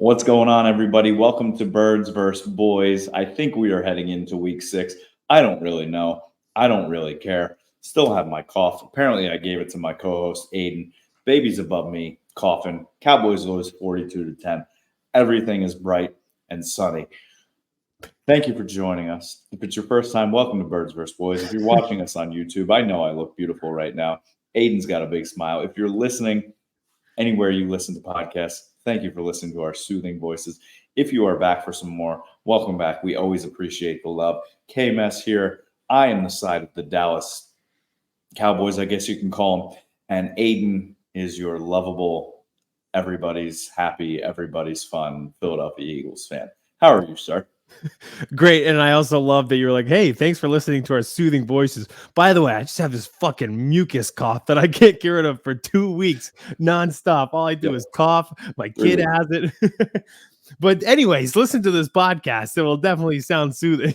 What's going on, everybody? Welcome to Birds vs. Boys. I think we are heading into week 6. I don't really know. I don't really care. Still have my cough. Apparently, I gave it to my co-host, Aidan. Baby's above me, coughing. Cowboys lose 42-10. Everything is bright and sunny. Thank you for joining us. If it's your first time, welcome to Birds vs. Boys. If you're watching us on YouTube, I know I look beautiful right now. Aidan's got a big smile. If you're listening anywhere you listen to podcasts, thank you for listening to our soothing voices. If you are back for some more, welcome back. We always appreciate the love. Kmess here. I am the side of the Dallas Cowboys, I guess you can call them. And Aidan is your lovable, everybody's happy, everybody's fun Philadelphia Eagles fan. How are you, sir? Great. And I also love that you're like, hey, thanks for listening to our soothing voices. By the way, I just have this fucking mucus cough that I can't get rid of for 2 weeks nonstop. All I do is cough. My kid has it. But anyways, listen to this podcast. It will definitely sound soothing.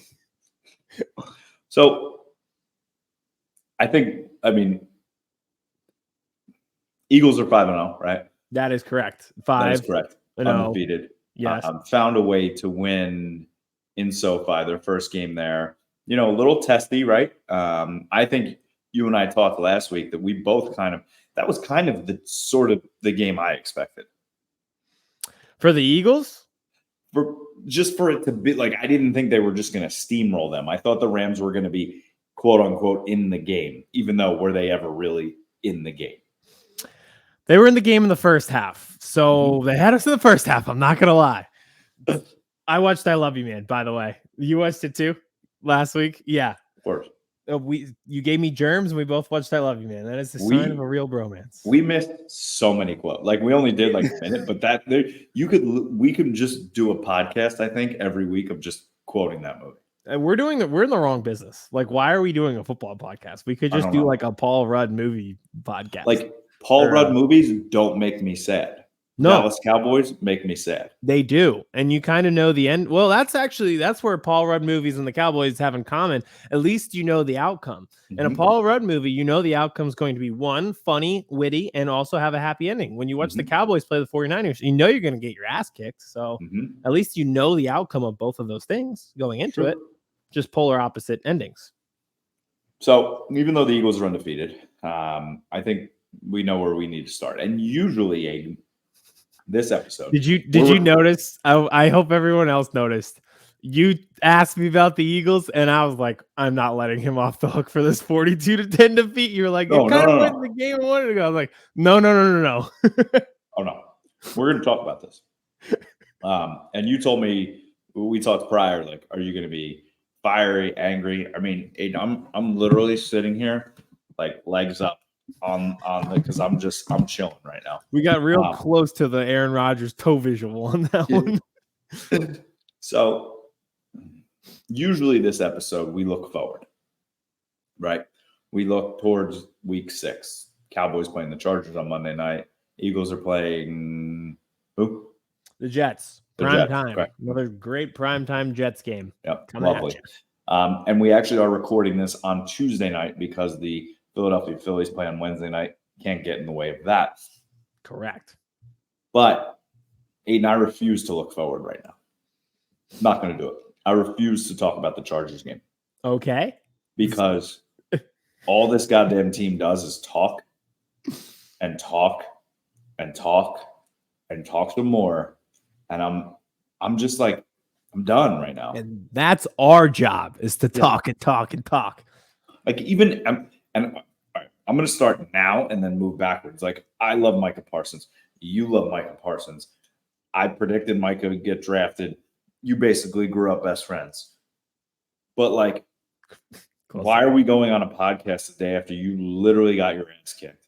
So Eagles are 5-0, right? That is correct. That is correct. Undefeated. Yes. Found a way to win in SoFi, their first game there. You know, a little testy, right? I think you and I talked last week that we both that was kind of the sort of the game I expected. For the Eagles? For it to be like, I didn't think they were just going to steamroll them. I thought the Rams were going to be, quote unquote, in the game, even though were they ever really in the game? They were in the game in the first half. So they had us in the first half. I'm not going to lie. I watched I Love You, Man, by the way. You watched it too last week? Yeah. Of course. You gave me germs and we both watched I Love You, Man. That is the sign of a real bromance. We missed so many quotes. Like, we only did like a minute, but we could just do a podcast, I think, every week of just quoting that movie. We're in the wrong business. Like, why are we doing a football podcast? We could just do like a Paul Rudd movie podcast. Like, Paul Rudd movies don't make me sad. No. Dallas Cowboys make me sad. They do. And you kind of know the end. Well, that's where Paul Rudd movies and the Cowboys have in common. At least you know the outcome. In a Paul Rudd movie, you know the outcome is going to be one, funny, witty, and also have a happy ending. When you watch the Cowboys play the 49ers, you know you're going to get your ass kicked. So at least you know the outcome of both of those things going into it. Just polar opposite endings. So even though the Eagles are undefeated, I think we know where we need to start. And usually, Aidan, this episode. Did you notice? I hope everyone else noticed. You asked me about the Eagles, and I was like, I'm not letting him off the hook for this 42-10 defeat. You were like, it kind of went the game a minute ago. I was like, no. Oh no, we're going to talk about this. And you told me, we talked prior, like, are you going to be fiery, angry? I mean, Aidan, I'm literally sitting here, like, legs up on because I'm chilling right now. We got real close to the Aaron Rodgers toe visual on that one. So usually this episode we look forward, right? We look towards week 6. Cowboys playing the Chargers on Monday night. Eagles are playing who? The Jets. Prime time. Correct. Another great primetime Jets game. Yep, lovely. And we actually are recording this on Tuesday night because the Philadelphia Phillies play on Wednesday night. Can't get in the way of that. Correct. But Aidan, I refuse to look forward right now. Not going to do it. I refuse to talk about the Chargers game. Okay. Because all this goddamn team does is talk and talk and talk and talk some more. And I'm just like, I'm done right now. And that's our job, is to talk and talk and talk. Like, I'm going to start now and then move backwards. Like, I love Micah Parsons. You love Micah Parsons. I predicted Micah would get drafted. You basically grew up best friends. But, like, why are we going on a podcast the day after you literally got your ass kicked,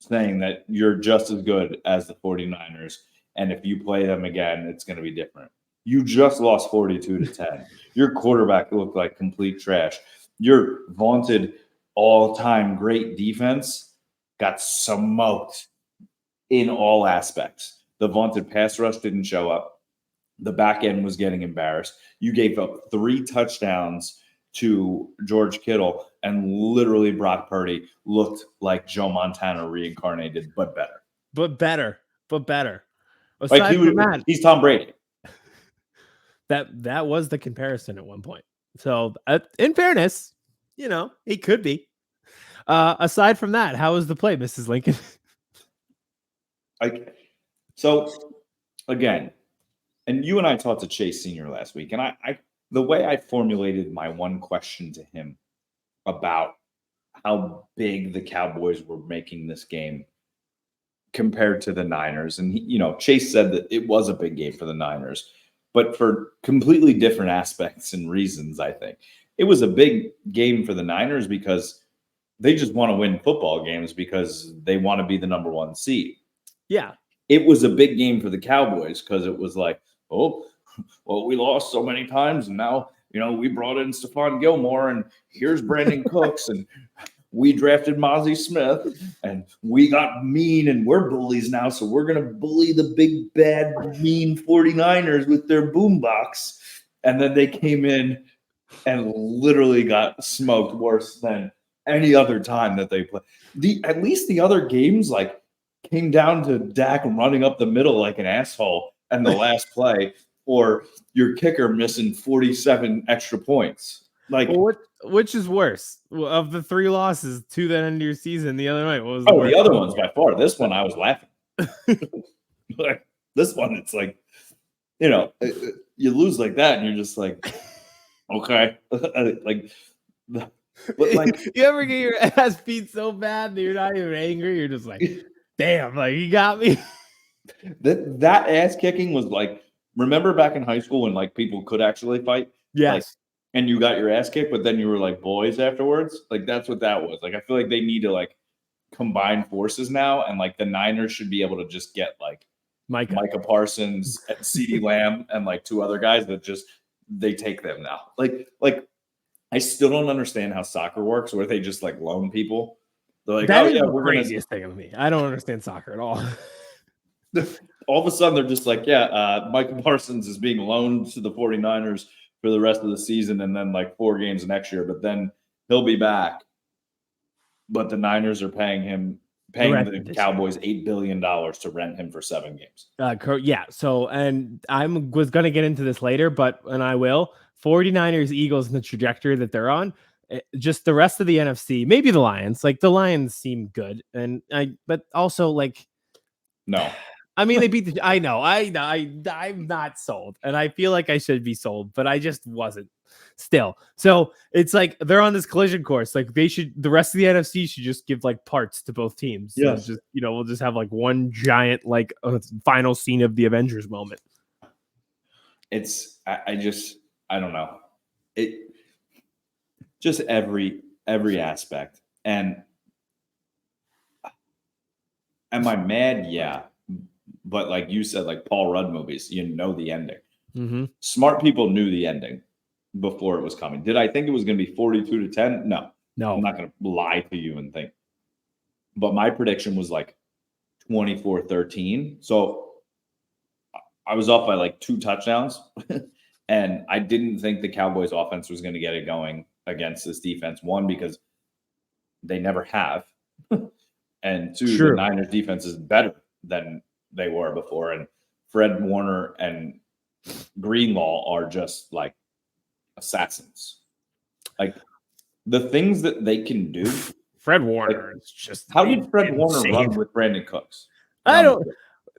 saying that you're just as good as the 49ers, and if you play them again, it's going to be different? You just lost 42-10. Your quarterback looked like complete trash. Your vaunted all-time great defense got smoked in all aspects. The vaunted pass rush didn't show up. The back end was getting embarrassed. You gave up 3 touchdowns to George Kittle, and literally Brock Purdy looked like Joe Montana reincarnated, but better. But better. Aside from that, he's Tom Brady. That was the comparison at one point. So, in fairness, he could be. Aside from that, how was the play, Mrs. Lincoln? So again, and you and I talked to Chase Sr. last week, and I the way I formulated my one question to him about how big the Cowboys were making this game compared to the Niners, and Chase said that it was a big game for the Niners, but for completely different aspects and reasons. I think it was a big game for the Niners because they just want to win football games because they want to be the number one seed. Yeah. It was a big game for the Cowboys because it was like, oh, well, we lost so many times, and now we brought in Stephon Gilmore, and here's Brandon Cooks, and we drafted Mozzie Smith, and we got mean, and we're bullies now, so we're going to bully the big, bad, mean 49ers with their boombox. And then they came in and literally got smoked worse than any other time that they played. At least the other games, like, came down to Dak running up the middle like an asshole and the last play, or your kicker missing 47 extra points. Like, which is worse of the 3 losses to that end of your season? The other night, what was the other one's by far. This one I was laughing. Like, this one, it's like, you lose like that, and you're just like, okay, like. But like, you ever get your ass beat so bad that you're not even angry? You're just like, damn, like, you got me. That ass kicking was like, remember back in high school when like people could actually fight? Yes. Like, and you got your ass kicked, but then you were like boys afterwards. Like, that's what that was. Like, I feel like they need to like combine forces now, and like the Niners should be able to just get like Micah Parsons, and CeeDee Lamb, and like 2 other guys that just they take them now. Like I still don't understand how soccer works, where they just like loan people. They're like, that is the craziest thing of me. I don't understand soccer at all. All of a sudden, they're just like, Micah Parsons is being loaned to the 49ers for the rest of the season, and then like 4 games next year, but then he'll be back. But the Niners are paying the Cowboys $8 billion to rent him for 7 games. Yeah. So, and I was going to get into this later, and I will. 49ers, Eagles, and the trajectory that they're on. Just the rest of the NFC, maybe the Lions. Like, the Lions seem good, but also like, no. I mean, they beat I know. I'm not sold, and I feel like I should be sold, but I just wasn't still. So it's like they're on this collision course. Like, the rest of the NFC should just give like parts to both teams. Yes. So just, we'll just have like one giant, like, final scene of the Avengers moment. I don't know. It just every aspect. And am I mad? Yeah. But like you said, like Paul Rudd movies, the ending. Mm-hmm. Smart people knew the ending before it was coming. Did I think it was going to be 42-10? No. I'm not going to lie to you and think. But my prediction was like 24-13. So I was off by like 2 touchdowns. And I didn't think the Cowboys offense was going to get it going against this defense. 1, because they never have. And 2, the Niners defense is better than they were before. And Fred Warner and Greenlaw are just like assassins. Like, the things that they can do. Fred Warner is just. How did Fred Warner run with Brandon Cooks? I don't.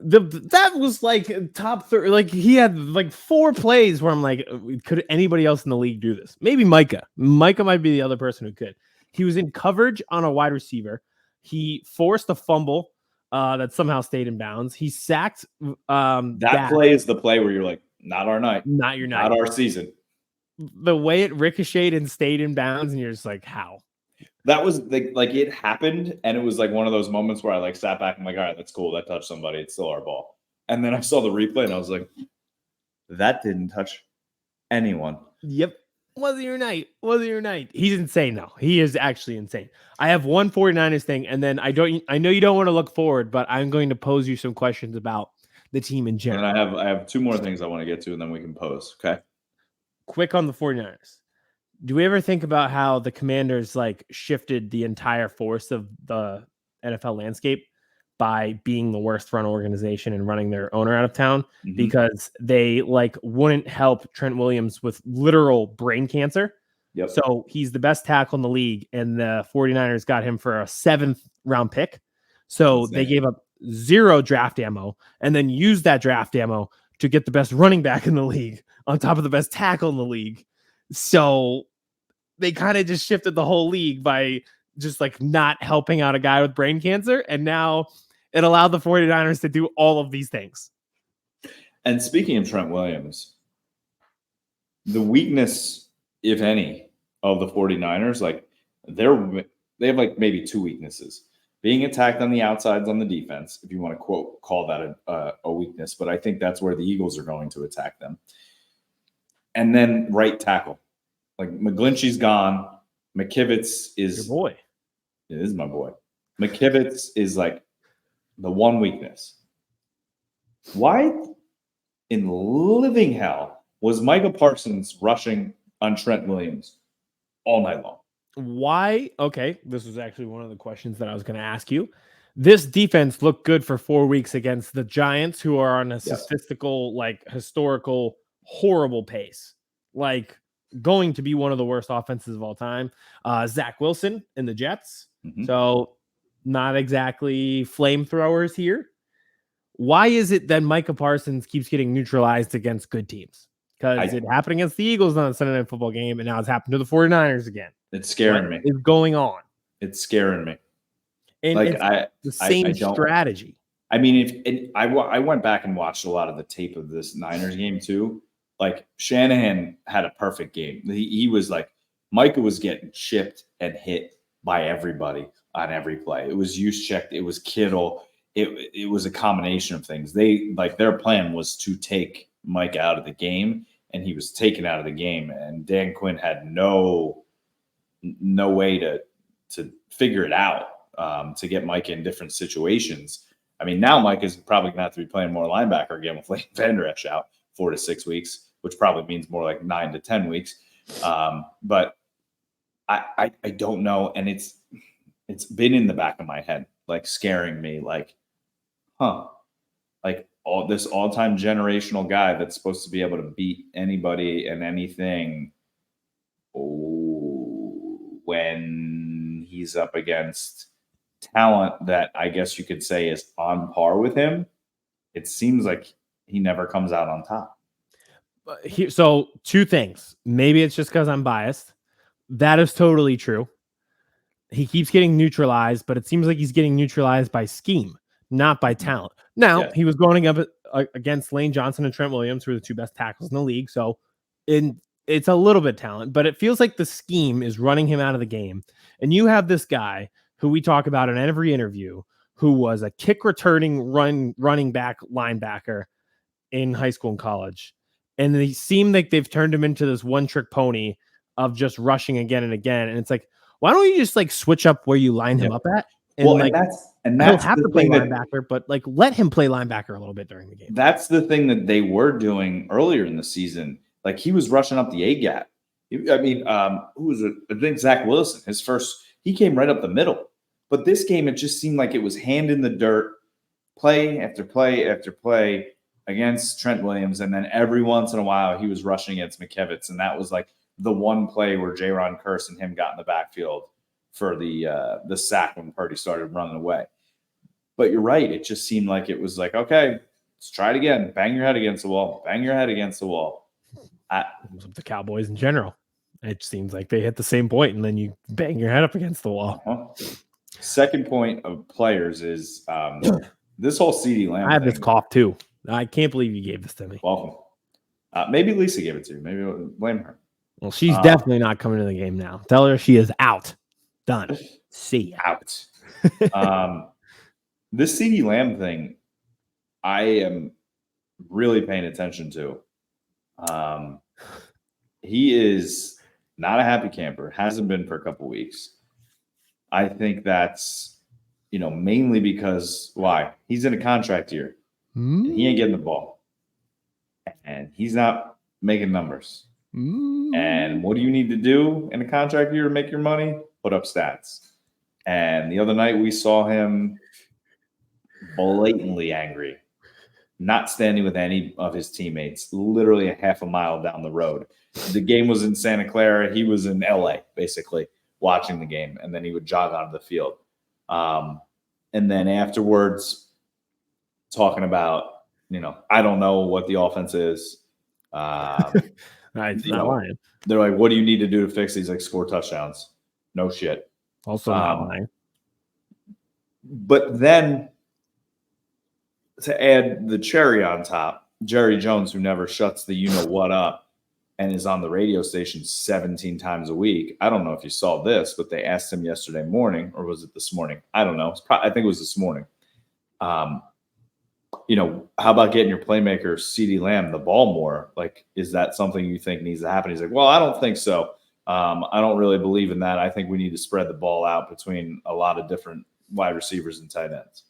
That was like top 30. Like, he had like 4 plays where I'm like, could anybody else in the league do this? Maybe Micah. Micah might be the other person who could. He was in coverage on a wide receiver. He forced a fumble that somehow stayed in bounds. He sacked. That play is the play where you're like, not our night. Not your night. Not our season. The way it ricocheted and stayed in bounds, and you're just like, how? That was like it happened, and it was like one of those moments where I like sat back and I'm like, all right, that's cool. That touched somebody. It's still our ball. And then I saw the replay, and I was like, that didn't touch anyone. Yep. Wasn't your night. He's insane now. He is actually insane. I have one 49ers thing, and then I know you don't want to look forward, but I'm going to pose you some questions about the team in general. And I have 2 more things I want to get to, and then we can pose. Okay. Quick on the 49ers. Do we ever think about how the Commanders like shifted the entire force of the NFL landscape? by being the worst run organization and running their owner out of town Mhm. because they wouldn't help Trent Williams with literal brain cancer. Yep. So he's the best tackle in the league, and the 49ers got him for a 7th round pick. So they gave up 0 draft ammo and then used that draft ammo to get the best running back in the league on top of the best tackle in the league. So they kind of just shifted the whole league by just not helping out a guy with brain cancer. And now it allowed the 49ers to do all of these things. And speaking of Trent Williams, the weakness, if any, of the 49ers, they have maybe 2 weaknesses. Being attacked on the outsides on the defense, if you want to call that a weakness, but I think that's where the Eagles are going to attack them. And then right tackle. McGlinchey's gone. McKivitz is your boy. It is my boy. McKivitz is the one weakness. Why in living hell was Micah Parsons rushing on Trent Williams all night long? Why? Okay, this was actually one of the questions that I was going to ask you. This defense looked good for 4 weeks against the Giants, who are on a statistical, historical, horrible pace. Going to be one of the worst offenses of all time. Zach Wilson and the Jets. Mm-hmm. So not exactly flamethrowers here. Why is it that Micah Parsons keeps getting neutralized against good teams? Because it happened against the Eagles on the Sunday Night Football game, and now it's happened to the 49ers again. It's scaring me. What is going on? It's scaring me. And it's the same strategy. I mean, I went back and watched a lot of the tape of this Niners game too. Shanahan had a perfect game. He was Micah was getting chipped and hit by everybody on every play. It was Juszczyk, it was Kittle. It was a combination of things. Their plan was to take Mike out of the game, and he was taken out of the game. And Dan Quinn had no way to figure it out to get Mike in different situations. I mean, now Mike is probably going to have to be playing more linebacker again with Leighton Vander Esch out 4 to 6 weeks, which probably means more like 9 to 10 weeks. But I don't know, and it's been in the back of my head, scaring me, all this all-time generational guy that's supposed to be able to beat anybody and anything. When he's up against talent that I guess you could say is on par with him, it seems like he never comes out on top. So 2 things. Maybe it's just because I'm biased. That is totally true. He keeps getting neutralized, but it seems like he's getting neutralized by scheme, not by talent. Now, he was going up against Lane Johnson and Trent Williams, who are the 2 best tackles in the league. So it's a little bit talent, but it feels like the scheme is running him out of the game. And you have this guy who we talk about in every interview, who was a kick returning running back linebacker in high school and college. And they seem like they've turned him into this one-trick pony of just rushing again and again. And it's why don't you just switch up where you line him up at? And and he'll have to play linebacker, but let him play linebacker a little bit during the game. That's the thing that they were doing earlier in the season. He was rushing up the A gap. I mean, who was it? I think Zach Wilson. He came right up the middle. But this game, it just seemed like it was hand in the dirt, play after play after play against Trent Williams, and then every once in a while he was rushing against McKivitz, and that was the one play where Jaron Kearse and him got in the backfield for the sack when Purdy started running away. But you're right. It just seemed like it was okay, let's try it again. Bang your head against the wall. Bang your head against the wall. The Cowboys in general. It seems like they hit the same point, and then you bang your head up against the wall. Uh-huh. Second point of players is this whole CeeDee Lamb. I have this cough too. I can't believe you gave this to me. Welcome. Maybe Lisa gave it to you. Maybe blame her. Well, she's definitely not coming to the game now. Tell her she is out. Done. See ya. Out. This CeeDee Lamb thing, I am really paying attention to. He is not a happy camper. Hasn't been for a couple weeks. I think that's, mainly because why? He's in a contract year. And he ain't getting the ball. And he's not making numbers. And what do you need to do in a contract year to make your money? Put up stats. And the other night we saw him blatantly angry, not standing with any of his teammates, literally a half a mile down the road. The game was in Santa Clara. He was in LA, basically, watching the game, and then he would jog onto the field. And then afterwards, talking about, I don't know what the offense is. Not lying. They're like, what do you need to do to fix these? Like, score touchdowns. No shit. Also not lying. But then to add the cherry on top, Jerry Jones, who never shuts the you-know-what up and is on the radio station 17 times a week. I don't know if you saw this, but they asked him yesterday morning, or was it this morning? I don't know. I think it was this morning. How about getting your playmaker, CeeDee Lamb, the ball more? Like, is that something you think needs to happen? He's like, well, I don't think so. I don't really believe in that. I think we need to spread the ball out between a lot of different wide receivers and tight ends.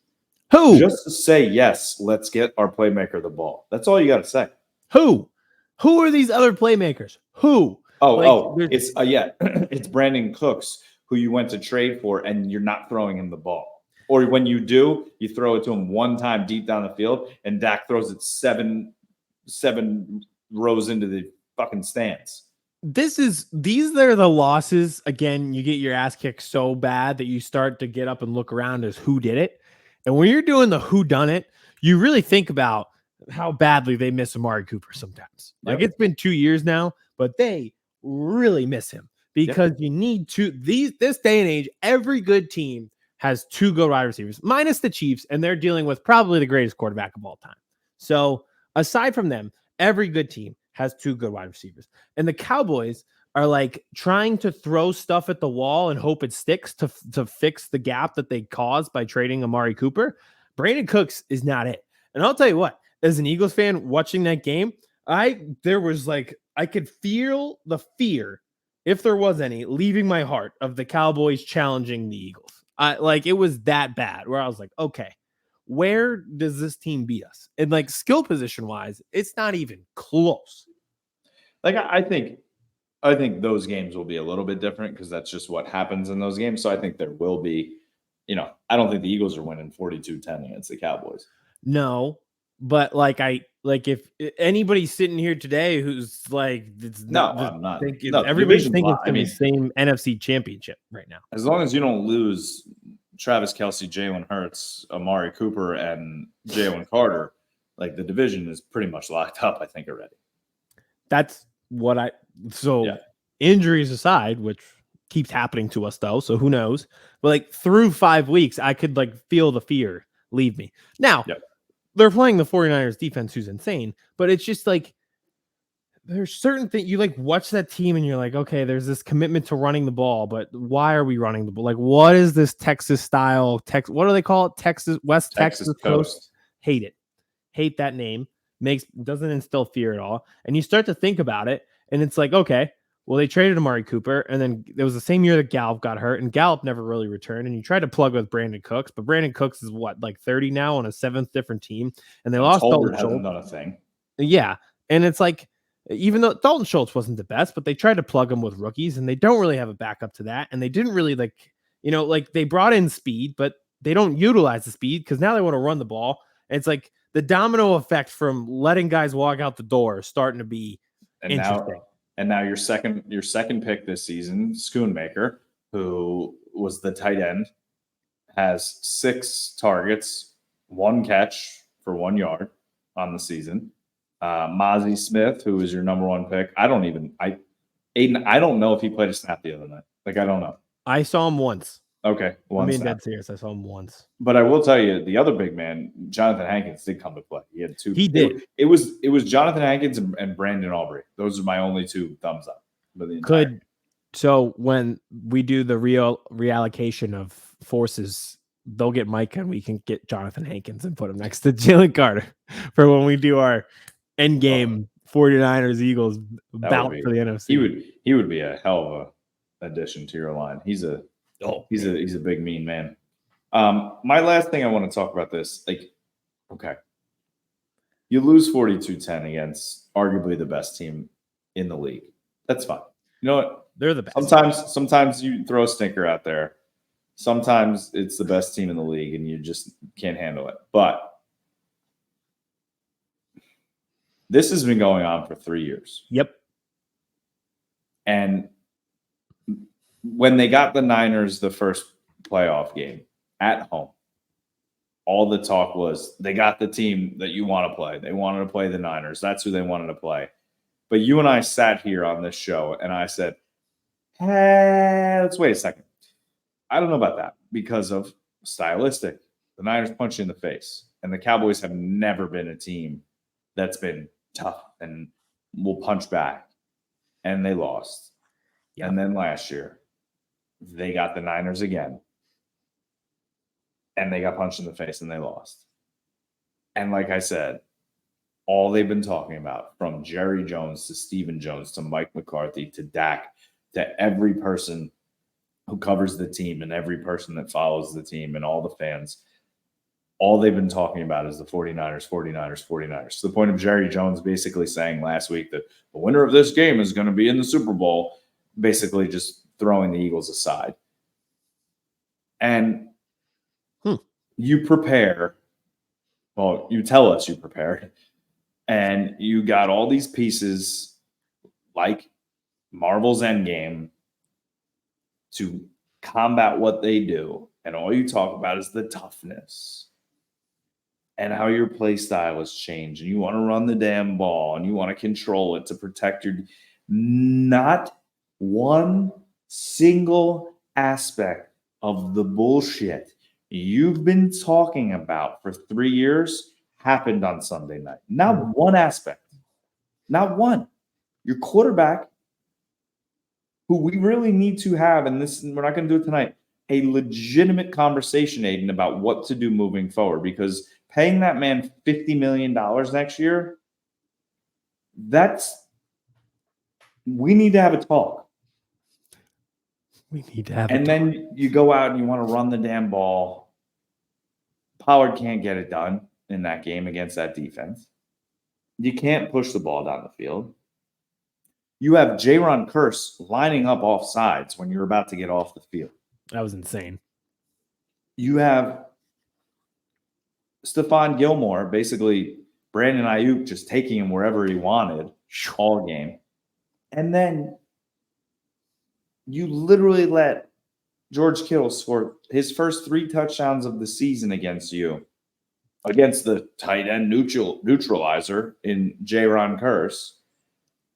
Who? Just to say, yes, let's get our playmaker the ball. That's all you got to say. Who? Who are these other playmakers? Who? It's it's Brandon Cooks, who you went to trade for, and you're not throwing him the ball. Or when you do, you throw it to him one time deep down the field, and Dak throws it seven rows into the fucking stands. These are the losses. Again, you get your ass kicked so bad that you start to get up and look around as who did it. And when you're doing the who done it, you really think about how badly they miss Amari Cooper sometimes. Like, it's been 2 years now, but they really miss him because you need to. This day and age, every good team has two good wide receivers, minus the Chiefs, and they're dealing with probably the greatest quarterback of all time. So aside from them, every good team has two good wide receivers. And the Cowboys are like trying to throw stuff at the wall and hope it sticks to fix the gap that they caused by trading Amari Cooper. Brandon Cooks is not it. And I'll tell you what, as an Eagles fan watching that game, I could feel the fear, if there was any, leaving my heart of the Cowboys challenging the Eagles. It was that bad where I was like, okay, where does this team beat us? And like skill position wise, it's not even close. Like, I think those games will be a little bit different because that's just what happens in those games. So I think there will be, I don't think the Eagles are winning 42-10 against the Cowboys. No, but if anybody's sitting here today who's like, I'm not. Everybody's thinking it's the same NFC championship right now. As long as you don't lose Travis Kelce, Jalen Hurts, Amari Cooper, and Jalen Carter, like, the division is pretty much locked up, I think, already. That's what injuries aside, which keeps happening to us though, so who knows? But like through 5 weeks, I could like feel the fear leave me. Now, they're playing the 49ers defense, who's insane, but it's just like there's certain things you like watch that team and you're like, okay, there's this commitment to running the ball, but why are we running the ball? Like, what is this Texas style? What do they call it? West Texas Coast. Hate it. Hate that name. Doesn't instill fear at all. And you start to think about it, and it's like, okay, well, they traded Amari Cooper, and then it was the same year that Gallup got hurt, and Gallup never really returned. And you tried to plug with Brandon Cooks, but Brandon Cooks is like 30 now on a 7th different team, and they lost Dalton Schultz. Hasn't done a thing. Yeah, and it's like, even though Dalton Schultz wasn't the best, but they tried to plug him with rookies, and they don't really have a backup to that, and they didn't really they brought in speed, but they don't utilize the speed because now they want to run the ball. And it's like the domino effect from letting guys walk out the door is starting to be interesting. Now your second pick this season, Schoonmaker, who was the tight end, has 6 targets, 1 catch for 1 yard on the season. Mozzie Smith, who is your number 1 pick. Aidan, I don't know if he played a snap the other night. Like, I don't know. I saw him once. Okay. Dead serious. I saw him once. But I will tell you, the other big man, Jonathan Hankins, did come to play. He had 2. He did. It was Jonathan Hankins and Brandon Aubrey. Those are my only 2 thumbs up. So when we do the reallocation of forces, they'll get Micah and we can get Jonathan Hankins and put him next to Jalen Carter for when we do our end game 49ers Eagles bout for the NFC. He would be a hell of a addition to your line. He's a big mean man. My last thing I want to talk about this, okay, you lose 42-10 against arguably the best team in the league. That's fine. You know what? They're the best. Sometimes you throw a stinker out there. Sometimes it's the best team in the league and you just can't handle it. But this has been going on for 3 years. Yep. And when they got the Niners the first playoff game at home, all the talk was they got the team that you want to play. They wanted to play the Niners. That's who they wanted to play. But you and I sat here on this show and I said, hey, let's wait a second. I don't know about that because of stylistic. The Niners punch you in the face. And the Cowboys have never been a team that's been tough and will punch back. And they lost. Yep. And then last year, they got the Niners again. And they got punched in the face and they lost. And like I said, all they've been talking about, from Jerry Jones to Stephen Jones to Mike McCarthy to Dak to every person who covers the team and every person that follows the team and all the fans, all they've been talking about is the 49ers, 49ers, 49ers. To the point of Jerry Jones basically saying last week that the winner of this game is going to be in the Super Bowl, basically just throwing the Eagles aside. And you prepare. Well, you tell us you prepared. And you got all these pieces like Marvel's Endgame to combat what they do. And all you talk about is the toughness and how your play style has changed. And you want to run the damn ball and you want to control it to protect your – not one single aspect of the bullshit you've been talking about for 3 years happened on Sunday night. Not one aspect. Not one. Your quarterback, who we really need to have, and this we're not going to do it tonight, a legitimate conversation, Aidan, about what to do moving forward. Because paying that man $50 million next year, we need to have a talk. We need to have and then you go out and you want to run the damn ball. Pollard can't get it done in that game against that defense. You can't push the ball down the field. You have Jaron Kearse lining up off sides when you're about to get off the field. That was insane. You have Stephon Gilmore, basically Brandon Ayuk just taking him wherever he wanted all game. And then you literally let George Kittle score his first 3 touchdowns of the season against you, against the tight end neutralizer in Jaron Kearse,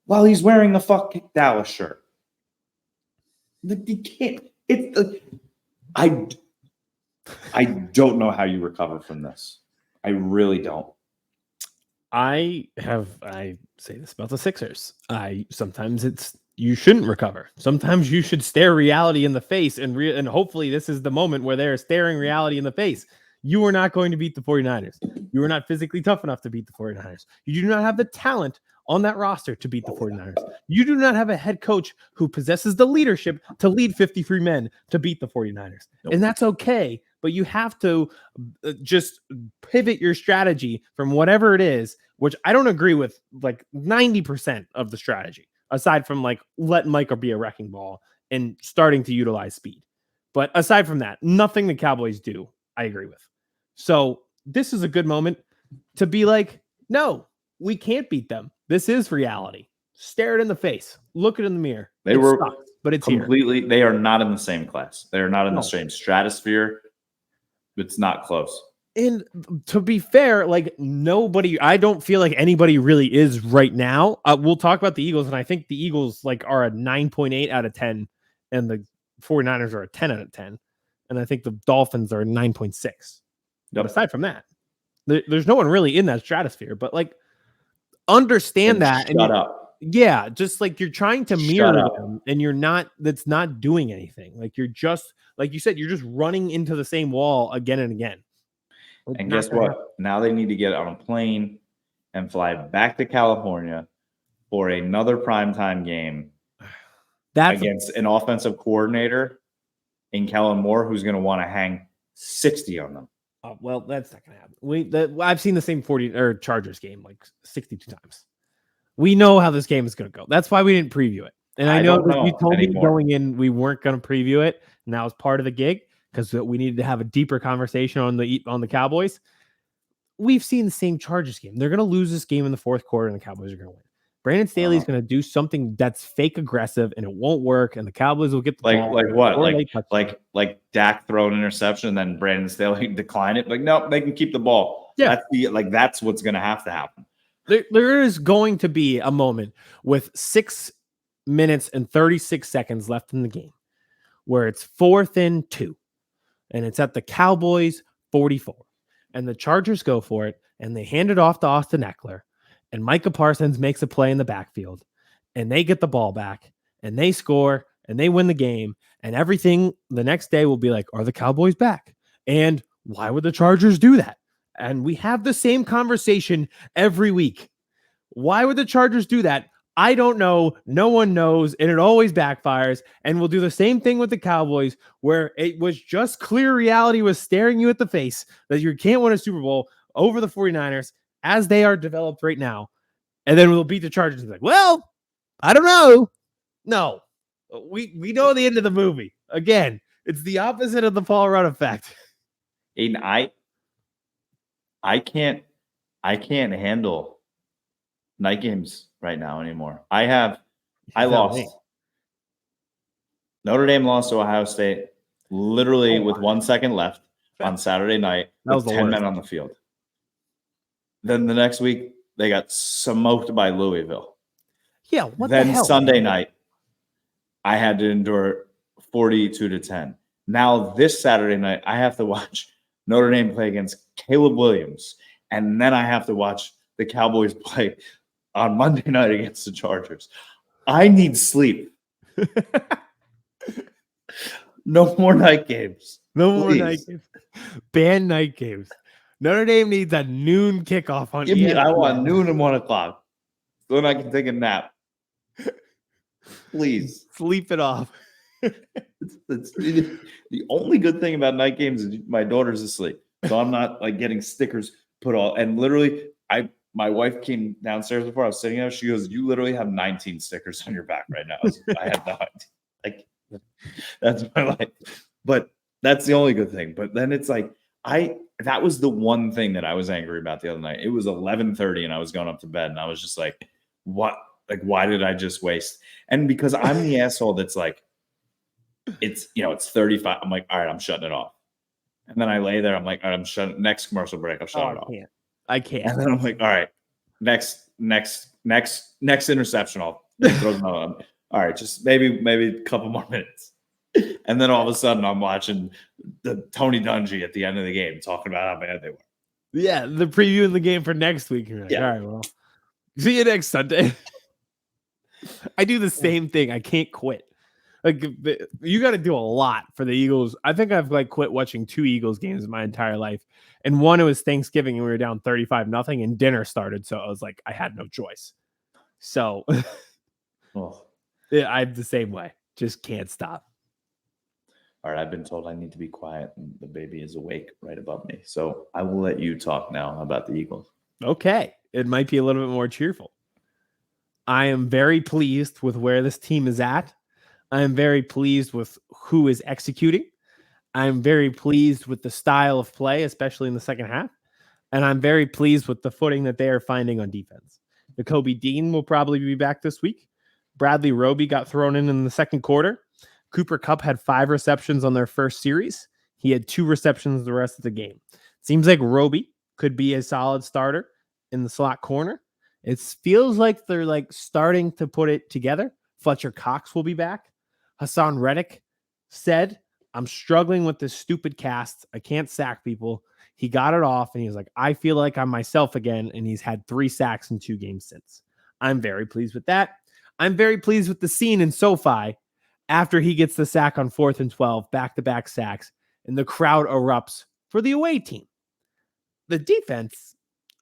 while he's wearing a fuck Dallas shirt. You can't. I don't know how you recover from this. I really don't. I say this about the Sixers. Sometimes you shouldn't recover. Sometimes you should stare reality in the face, and hopefully this is the moment where they're staring reality in the face. You are not going to beat the 49ers. You are not physically tough enough to beat the 49ers. You do not have the talent on that roster to beat the 49ers. You do not have a head coach who possesses the leadership to lead 53 men to beat the 49ers. Nope. And that's okay, but you have to just pivot your strategy from whatever it is, which I don't agree with like 90% of the strategy, aside from like let Micah be a wrecking ball and starting to utilize speed. But aside from that, nothing the Cowboys do, I agree with. So this is a good moment to be like, no, we can't beat them. This is reality. Stare it in the face. Look it in the mirror. It were sucks, but it's completely. Here. They are not in the same class. They are not in the same stratosphere. It's not close. And to be fair, like nobody, I don't feel like anybody really is right now. We'll talk about the Eagles, and I think the Eagles like are a 9.8 out of 10, and the 49ers are a 10 out of 10, and I think the Dolphins are 9.6. Yep. But aside from that, there's no one really in that stratosphere. But like, understand that. Shut up. Yeah, just like you're trying to mirror them, and you're not. That's not doing anything. Like you're just, like you said, you're just running into the same wall again and again. And guess what? Now they need to get on a plane and fly back to California for another primetime game against an offensive coordinator in Kellen Moore, who's going to want to hang 60 on them. Well, that's not going to happen. I've seen the same Chargers game like 62 times. We know how this game is going to go. That's why we didn't preview it. And I know that you told me going in we weren't going to preview it, and that was part of the gig. because we needed to have a deeper conversation on the Cowboys. We've seen the same Chargers game. They're going to lose this game in the fourth quarter, and the Cowboys are going to win. Brandon Staley's going to do something that's fake aggressive, and it won't work, and the Cowboys will get the ball. Like what? Like Dak throw an interception, and then Brandon Staley decline it. Like, no, they can keep the ball. Yeah. That's what's going to happen. There is going to be a moment with 6 minutes and 36 seconds left in the game where it's 4th and 2, and it's at the Cowboys 44, and the Chargers go for it, and they hand it off to Austin Eckler, and Micah Parsons makes a play in the backfield, and they get the ball back, and they score, and they win the game, and everything the next day will be like, are the Cowboys back? And why would the Chargers do that? And we have the same conversation every week. Why would the Chargers do that? I don't know. No one knows, and it always backfires. And we'll do the same thing with the Cowboys, where it was just clear reality was staring you at the face that you can't win a Super Bowl over the 49ers as they are developed right now. And then we'll beat the Chargers and be like, well, I don't know. No, we know the end of the movie. Again, it's the opposite of the Paul Rudd effect. Aidan, I can't handle night games right now anymore. I lost. Notre Dame lost to Ohio State literally with 1 second left on Saturday night with 10 men on the field. Then the next week, they got smoked by Louisville. Yeah, what then the hell? Sunday night, I had to endure 42-10. Now this Saturday night, I have to watch Notre Dame play against Caleb Williams, and then I have to watch the Cowboys play on Monday night against the Chargers. I need sleep. No more night games. No more night games. Ban night games. Notre Dame needs a noon kickoff on ESPN. I want noon and 1 o'clock. So then I can take a nap. Please. Sleep it off. The only good thing about night games is my daughter's asleep. So I'm not like getting stickers put all. And literally, my wife came downstairs before I was sitting there. She goes, "You literally have 19 stickers on your back right now." I had no idea. Like, that's my life. But that's the only good thing. But then it's like, that was the one thing that I was angry about the other night. It was 11:30 and I was going up to bed and I was just like, what? Like, why did I just waste? And because I'm the asshole that's like, it's 35. I'm like, all right, I'm shutting it off. And then I lay there. I'm like, all right, I'm shutting next commercial break. I'm shutting it off. I can't. And then I'm like, all right, next interception. I'll throw them on. All right, just maybe a couple more minutes. And then all of a sudden I'm watching the Tony Dungy at the end of the game talking about how bad they were. Yeah, the preview of the game for next week. You're like, all right, well, see you next Sunday. I do the same thing. I can't quit. Like, you got to do a lot for the Eagles. I think I've quit watching 2 Eagles games in my entire life. And one, it was Thanksgiving and we were down 35-0 and dinner started. So I was like, I had no choice. So I'm the same way. Just can't stop. All right, I've been told I need to be quiet and the baby is awake right above me. So I will let you talk now about the Eagles. Okay. It might be a little bit more cheerful. I am very pleased with where this team is at. I am very pleased with who is executing. I'm very pleased with the style of play, especially in the second half. And I'm very pleased with the footing that they are finding on defense. Nakobe Dean will probably be back this week. Bradley Roby got thrown in the second quarter. Cooper Kupp had 5 receptions on their first series. He had 2 receptions the rest of the game. Seems like Roby could be a solid starter in the slot corner. It feels like they're starting to put it together. Fletcher Cox will be back. Hassan Reddick said, I'm struggling with this stupid cast. I can't sack people. He got it off and he was like, I feel like I'm myself again. And he's had 3 sacks in 2 games since. I'm very pleased with that. I'm very pleased with the scene in SoFi after he gets the sack on 4th and 12, back-to-back sacks, and the crowd erupts for the away team. The defense,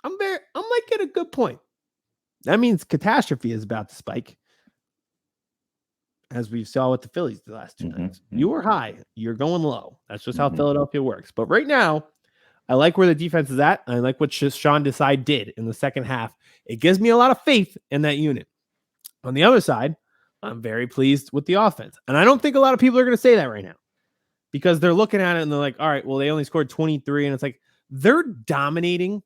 I'm at a good point. That means catastrophe is about to spike. As we saw with the Phillies the last 2 nights. You were high. You're going low. That's just how Philadelphia works. But right now, I like where the defense is at. And I like what Sean Desai did in the second half. It gives me a lot of faith in that unit. On the other side, I'm very pleased with the offense. And I don't think a lot of people are going to say that right now. because they're looking at it and they're like, all right, well, they only scored 23. And it's like, they're dominating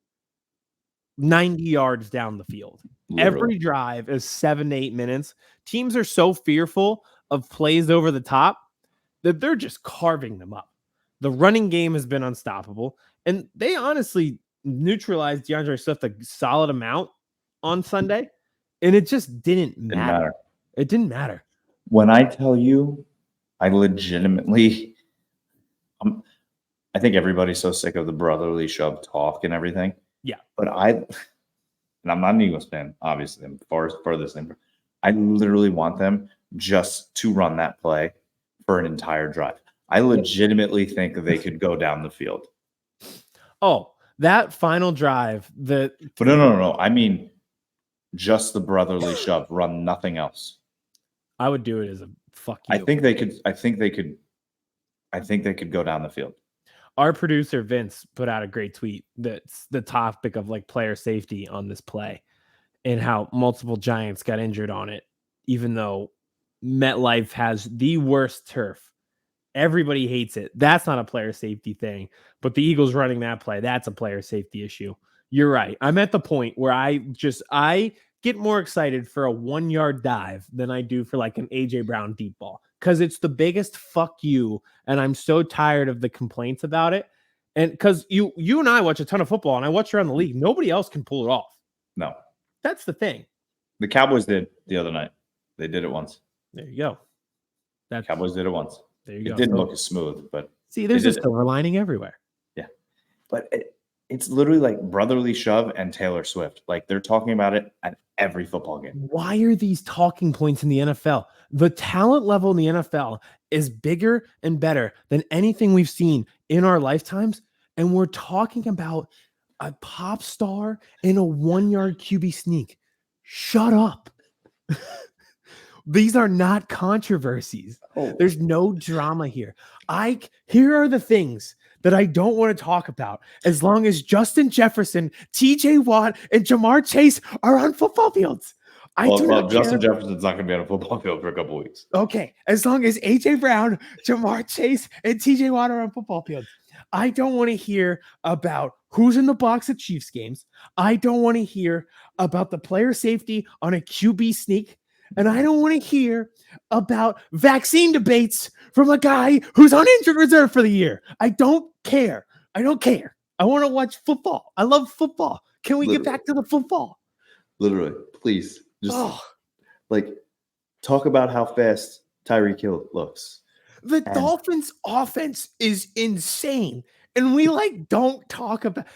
90 yards down the field. Literally. Every drive is 7 to 8 minutes. Teams are so fearful of plays over the top that they're just carving them up. The running game has been unstoppable. And they honestly neutralized DeAndre Swift a solid amount on Sunday. And it just didn't matter. It didn't matter. When I tell you, I legitimately, I think everybody's so sick of the brotherly shove talk and everything. Yeah. But and I'm not an Eagles fan, obviously. I'm farthest thing. I literally want them just to run that play for an entire drive. I legitimately think they could go down the field. Oh, that final drive. But no. I mean, just the brotherly shove, run nothing else. I would do it as a fuck you. I think they could go down the field. Our producer Vince put out a great tweet that's the topic of like player safety on this play and how multiple Giants got injured on it, even though MetLife has the worst turf. Everybody hates it. That's not a player safety thing, but the Eagles running that play, that's a player safety issue. You're right. I'm at the point where I get more excited for a 1 yard dive than I do for like an AJ Brown deep ball, because it's the biggest fuck you. And I'm so tired of the complaints about it. And because you and I watch a ton of football and I watch around the league, nobody else can pull it off. No. That's the thing. The Cowboys did the other night. They did it once. There you go. Cowboys did it once. There you go. It didn't look as smooth, but see, there's a silver lining everywhere. Yeah. But it's literally like brotherly shove and Taylor Swift. Like they're talking about it at every football game. Why are these talking points in the NFL? The talent level in the NFL is bigger and better than anything we've seen in our lifetimes. And we're talking about a pop star in a 1 yard QB sneak. Shut up. These are not controversies. Oh. There's no drama here. Here are the things that I don't want to talk about as long as Justin Jefferson, TJ Watt, and Jamar Chase are on football fields. Justin Jefferson's not going to be on a football field for a couple of weeks. Okay. As long as AJ Brown, Jamar Chase, and TJ Watt are on football fields. I don't want to hear about who's in the box at Chiefs games. I don't want to hear about the player safety on a QB sneak. And I don't want to hear about vaccine debates from a guy who's on injured reserve for the year. I don't care. I want to watch football. I love football. Can we get back to the football? Literally, please. Just talk about how fast Tyreek Hill looks. The Dolphins offense is insane. And we don't talk about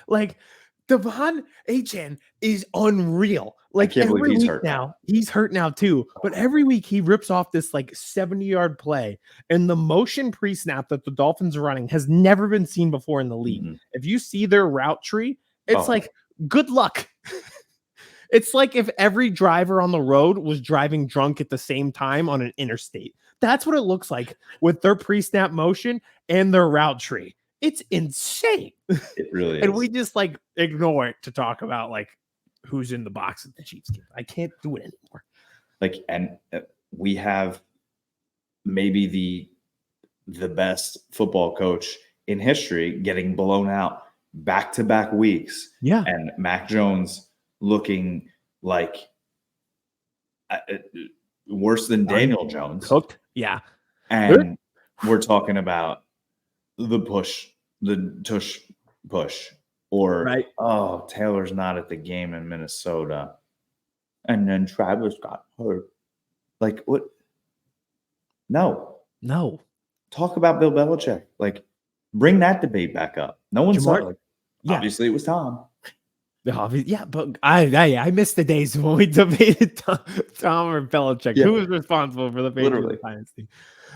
Devon Achane is unreal. Like every week now, he's hurt now too. But every week he rips off this 70-yard play, and the motion pre-snap that the Dolphins are running has never been seen before in the league. Mm-hmm. If you see their route tree, it's good luck. It's like if every driver on the road was driving drunk at the same time on an interstate. That's what it looks like with their pre-snap motion and their route tree. It's insane. It really is. And we just ignore it to talk about who's in the box at the Chiefs game. I can't do it anymore. And we have maybe the best football coach in history getting blown out back-to-back weeks. Yeah. And Mac Jones looking like worse than Daniel Jones. Cooked. Yeah. And we're talking about the Tush Push, or Taylor's not at the game in Minnesota, and then Travis got hurt. What? No. Talk about Bill Belichick. Bring that debate back up. No one saw it. Obviously, it was Tom. Yeah, but I missed the days when we debated Tom or Belichick. Yeah. Who was responsible for the Patriots dynasty?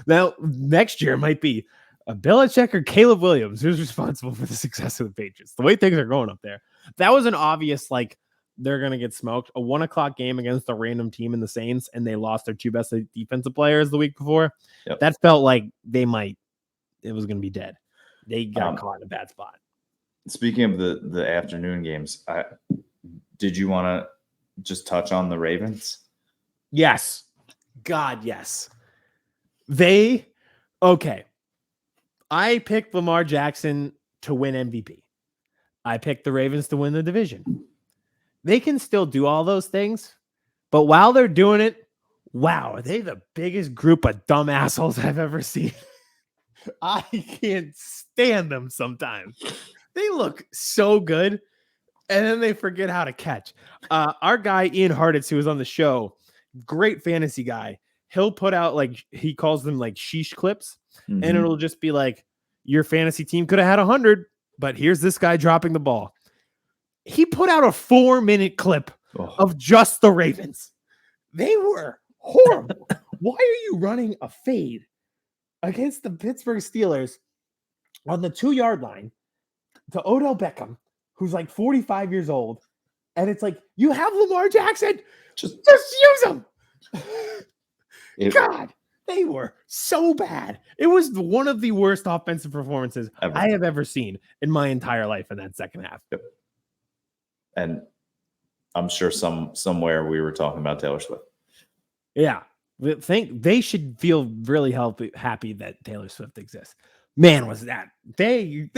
Now, next year might be Belichick or Caleb Williams, who's responsible for the success of the Patriots. The way things are going up there. That was an obvious, they're going to get smoked. A 1:00 game against a random team in the Saints, and they lost their two best defensive players the week before. Yep. That felt like it was going to be dead. They got caught in a bad spot. Speaking of the afternoon games, did you want to just touch on the Ravens? Yes. God, yes. Okay. I picked Lamar Jackson to win MVP. I picked the Ravens to win the division. They can still do all those things, but while they're doing it, wow, are they the biggest group of dumb assholes I've ever seen? I can't stand them sometimes. They look so good, and then they forget how to catch. Our guy, Ian Hartitz, who was on the show, great fantasy guy, he'll put out, like, he calls them like sheesh clips, and it'll just be like, your fantasy team could have had 100, but here's this guy dropping the ball. He put out a 4-minute clip of just the Ravens. They were horrible. Why are you running a fade against the Pittsburgh Steelers on the 2-yard line to Odell Beckham, who's like 45 years old? And it's like, you have Lamar Jackson. Just use him. God, they were so bad. It was one of the worst offensive performances I have ever seen in my entire life in that second half. Yep. And I'm sure somewhere we were talking about Taylor Swift. Yeah. I think they should feel really happy that Taylor Swift exists. Man, was that they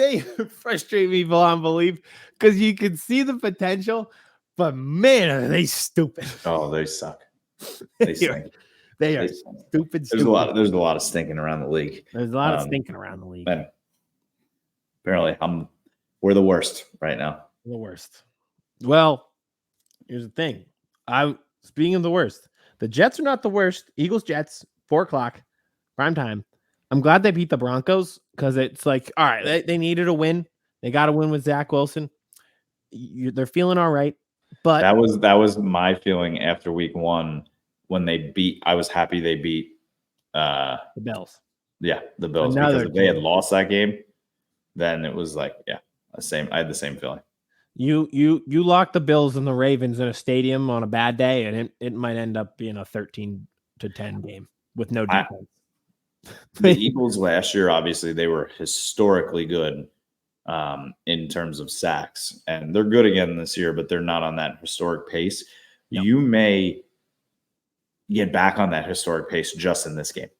frustrate me beyond belief because you can see the potential, but man, are they stupid. Oh, they suck. They stink. They are stupid. There's a lot of stinking around the league. There's a lot of stinking around the league. And apparently, we're the worst right now. The worst. Well, here's the thing. Speaking of the worst, the Jets are not the worst. Eagles, Jets, 4:00, prime time. I'm glad they beat the Broncos because it's like, all right, they needed a win. They got to win with Zach Wilson. They're feeling all right. But that was my feeling after week 1 when they beat. I was happy they beat the Bills. Yeah, the Bills. Because if they had lost that game, then it was like, yeah, I had the same feeling. You lock the Bills and the Ravens in a stadium on a bad day, and it might end up being a 13-10 game with no defense. The Eagles last year, obviously, they were historically good in terms of sacks, and they're good again this year, but they're not on that historic pace. Yep. You may get back on that historic pace just in this game.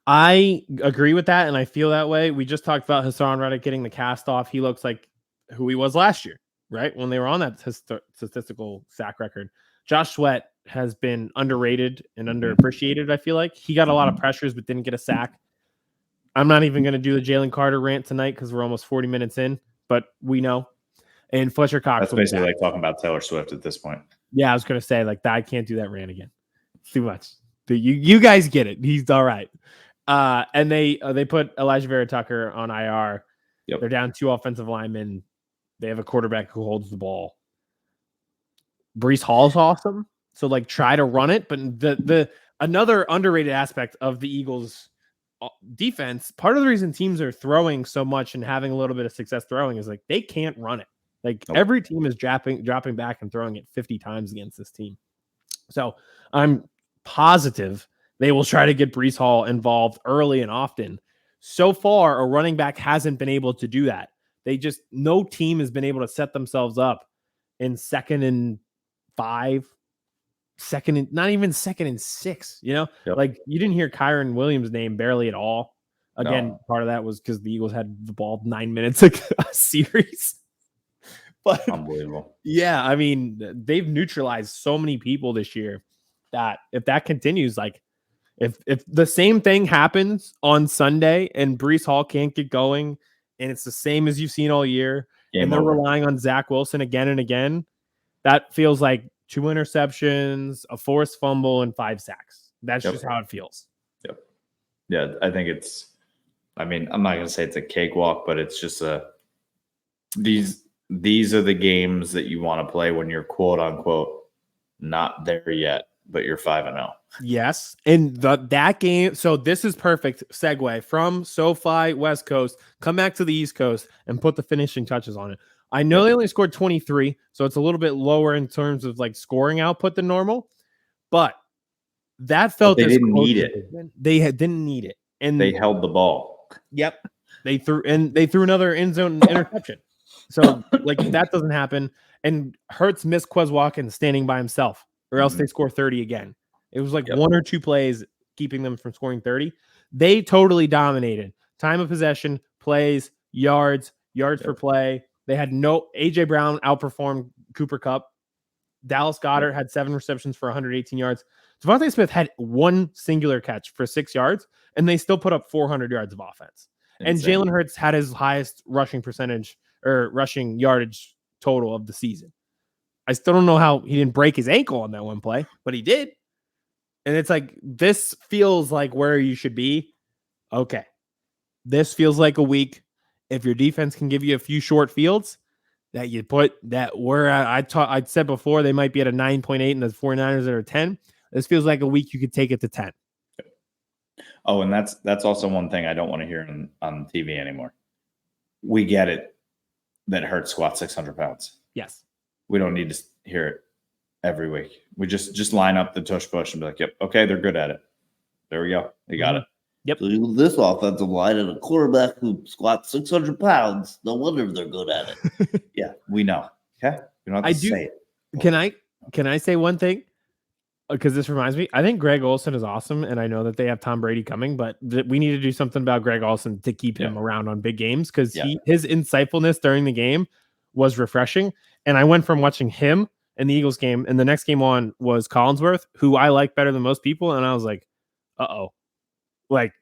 I agree with that, and I feel that way. We just talked about Hassan Reddick getting the cast off. He looks like who he was last year, right? When they were on that statistical sack record. Josh Sweat has been underrated and underappreciated, I feel like. He got a lot of pressures but didn't get a sack. I'm not even going to do the Jalen Carter rant tonight because we're almost 40 minutes in, but we know. And Fletcher Cox. That's basically like talking about Taylor Swift at this point. Yeah, I was going to say, like, I can't do that rant again. It's too much. You guys get it. He's all right. And they put Elijah Vera Tucker on IR. Yep. They're down 2 offensive linemen. They have a quarterback who holds the ball. Breece Hall's awesome. So, like, try to run it. But the another underrated aspect of the Eagles defense, part of the reason teams are throwing so much and having a little bit of success throwing is like they can't run it. Like every team is dropping back and throwing it 50 times against this team. So I'm positive they will try to get Breece Hall involved early and often. So far, a running back hasn't been able to do that. No team has been able to set themselves up in 2nd and 5, not even 2nd and 6, you know? Yep. Like you didn't hear Kyron Williams' name barely at all. Again, part of that was because the Eagles had the ball 9 minutes a series. But unbelievable. Yeah, I mean, they've neutralized so many people this year that if that continues, like if the same thing happens on Sunday and Breece Hall can't get going and it's the same as you've seen all year and they're relying on Zach Wilson again and again, that feels like 2 interceptions, a forced fumble, and 5 sacks. That's just how it feels. Yep. Yeah, I think I'm not going to say it's a cakewalk, but it's just these are the games that you want to play when you're quote unquote not there yet, but you're 5-0. Yes. And that game. So this is perfect segue from SoFi West Coast, come back to the East Coast and put the finishing touches on it. I know they only scored 23, so it's a little bit lower in terms of like scoring output than normal, but that felt they didn't need it. They didn't need it. And they held the ball. Yep. They threw another end zone interception. So like that doesn't happen. And Hurts missed Quez Watkins standing by himself, or else they score 30 again. It was like 1 or 2 plays keeping them from scoring 30. They totally dominated time of possession, plays, yards per play. They had no AJ Brown outperformed Cooper Kupp. Dallas Goedert had 7 receptions for 118 yards. Devontae Smith had 1 singular catch for 6 yards, and they still put up 400 yards of offense. And Jalen Hurts had his highest rushing percentage or rushing yardage total of the season. I still don't know how he didn't break his ankle on that one play, but he did. And it's like, this feels like where you should be. Okay. This feels like a week. If your defense can give you a few short fields that you put that where I'd said before, they might be at a 9.8 and the 49ers are a 10. This feels like a week you could take it to 10. Oh, and that's also one thing I don't want to hear on TV anymore. We get it that Hurts squats 600 pounds. Yes. We don't need to hear it every week. We just line up the tush push and be like, yep, okay, they're good at it. There we go. They got it. Yep. So this offensive line and a quarterback who squats 600 pounds. No wonder they're good at it. Yeah, we know. Okay. You don't have to say it. Can I say one thing? Because this reminds me, I think Greg Olsen is awesome, and I know that they have Tom Brady coming, but we need to do something about Greg Olsen to keep him around on big games, because his insightfulness during the game was refreshing. And I went from watching him in the Eagles game, and the next game on was Collinsworth, who I like better than most people, and I was like, like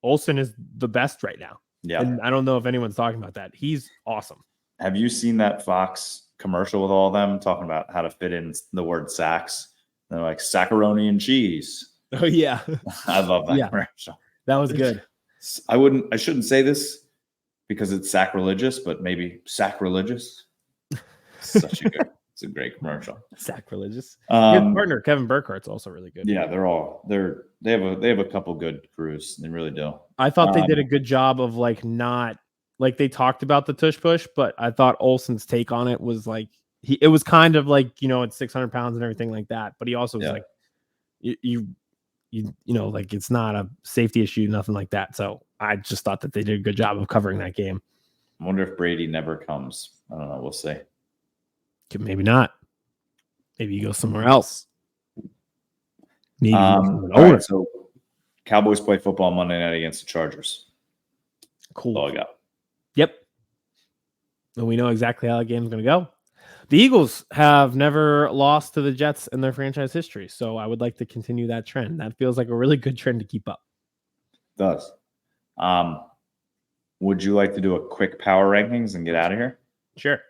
Olsen is the best right now. Yeah, and I don't know if anyone's talking about that. He's awesome. Have you seen that Fox commercial with all of them talking about how to fit in the word sacks? They're like saccaroni and cheese. Oh yeah. I love that commercial. That was good. I shouldn't say this because it's sacrilegious, but maybe sacrilegious. It's a great commercial. Sacrilegious. His partner Kevin Burkhardt's also really good. Yeah, they have a couple good crews. They really do. I thought they did a good job of not they talked about the tush push, but I thought Olsen's take on it was it was kind of it's 600 pounds and everything like that. But he also was it's not a safety issue, nothing like that. So I just thought that they did a good job of covering that game. I wonder if Brady never comes. I don't know. We'll see. Maybe not. Maybe you go somewhere else. Maybe all right, so Cowboys play football Monday night against the Chargers. Cool. That's all I got. Yep. And we know exactly how the game's going to go. The Eagles have never lost to the Jets in their franchise history, so I would like to continue that trend. That feels like a really good trend to keep up. It does. Would you like to do a quick power rankings and get out of here? Sure.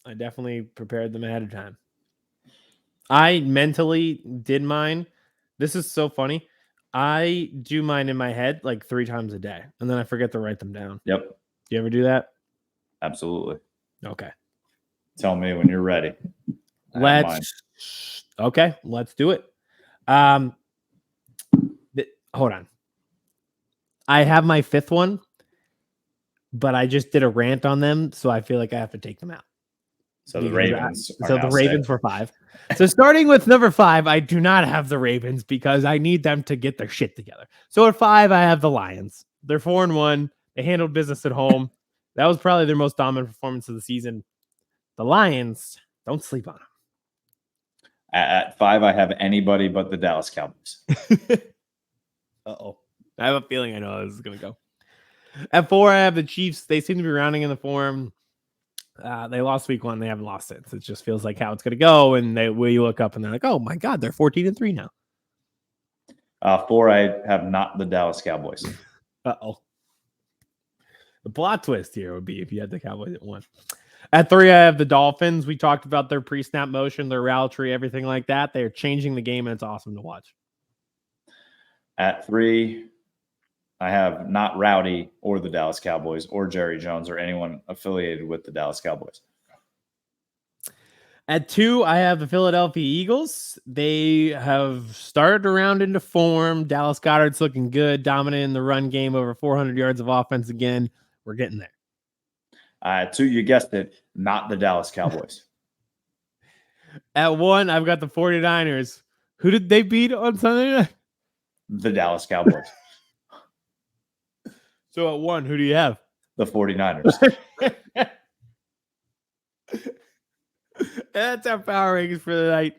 I definitely prepared them ahead of time. I mentally did mine. This is so funny. I do mine in my head 3 times a day, and then I forget to write them down. Yep. Do you ever do that? Absolutely. Okay. Tell me when you're ready. Let's do it. Hold on. I have my 5th one, but I just did a rant on them, so I feel like I have to take them out. So the Ravens. The Ravens were 5. So starting with number 5, I do not have the Ravens because I need them to get their shit together. So at 5, I have the Lions. They're 4-1. They handled business at home. That was probably their most dominant performance of the season. The Lions, don't sleep on them. At 5, I have anybody but the Dallas Cowboys. Uh-oh. I have a feeling I know how this is going to go. At 4, I have the Chiefs. They seem to be rounding in the form. They lost week 1. They haven't lost since. It just feels like how it's going to go. And you look up and they're like, oh my God, they're 14-3 now. 4, I have not the Dallas Cowboys. Uh-oh. The plot twist here would be if you had the Cowboys at 1. At 3, I have the Dolphins. We talked about their pre-snap motion, their route tree, everything like that. They're changing the game, and it's awesome to watch. At 3, I have not Rowdy or the Dallas Cowboys or Jerry Jones or anyone affiliated with the Dallas Cowboys. At 2, I have the Philadelphia Eagles. They have started around into form. Dallas Goedert's looking good, dominant in the run game, over 400 yards of offense again. We're getting there. At 2, you guessed it, not the Dallas Cowboys. At 1, I've got the 49ers. Who did they beat on Sunday night? The Dallas Cowboys. So at 1, who do you have? The 49ers. That's our power rankings for the night.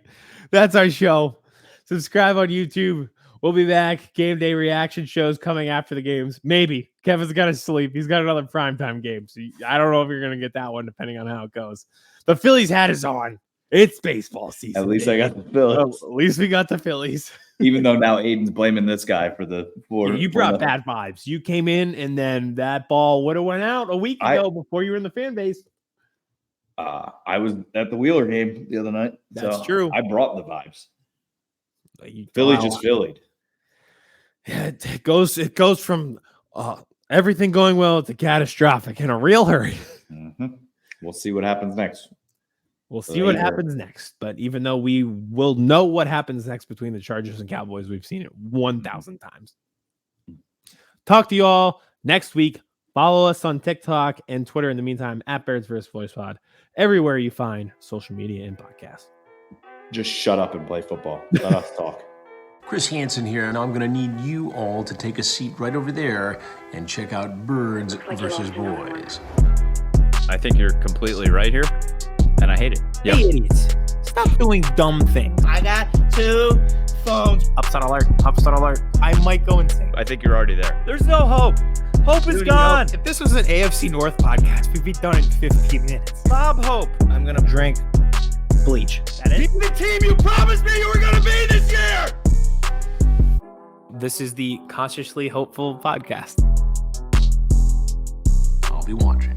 That's our show. Subscribe on YouTube. We'll be back. Game day reaction shows coming after the games. Maybe. Kevin's got to sleep. He's got another primetime game. So I don't know if you're going to get that one, depending on how it goes. The Phillies hat is on. It's baseball season. At least I got the Phillies. At least we got the Phillies. Even though now Aiden's blaming this guy for the four. You brought bad vibes. You came in, and then that ball would have went out a week ago before you were in the fan base. I was at the Wheeler game the other night. That's true. I brought the vibes. Philly just Phillied. Yeah, it goes from everything going well to catastrophic in a real hurry. Mm-hmm. We'll see what happens next. We'll see what happens next. But even though we will know what happens next between the Chargers and Cowboys, we've seen it 1,000 times. Talk to you all next week. Follow us on TikTok and Twitter in the meantime, at Birds vs. Boys Pod, everywhere you find social media and podcasts. Just shut up and play football. Let us talk. Chris Hansen here, and I'm going to need you all to take a seat right over there and check out Birds vs. Boys. I think you're completely right here, and I hate it. Yep. Hey, idiots. Stop doing dumb things. I got 2 phones. Upset alert. Upset alert. I might go insane. I think you're already there. There's no hope. Hope is gone. If this was an AFC North podcast, we'd be done in 15 minutes. Bob Hope. I'm going to drink bleach. That is the team you promised me you were going to be this year. This is the Consciously Hopeful podcast. I'll be watching.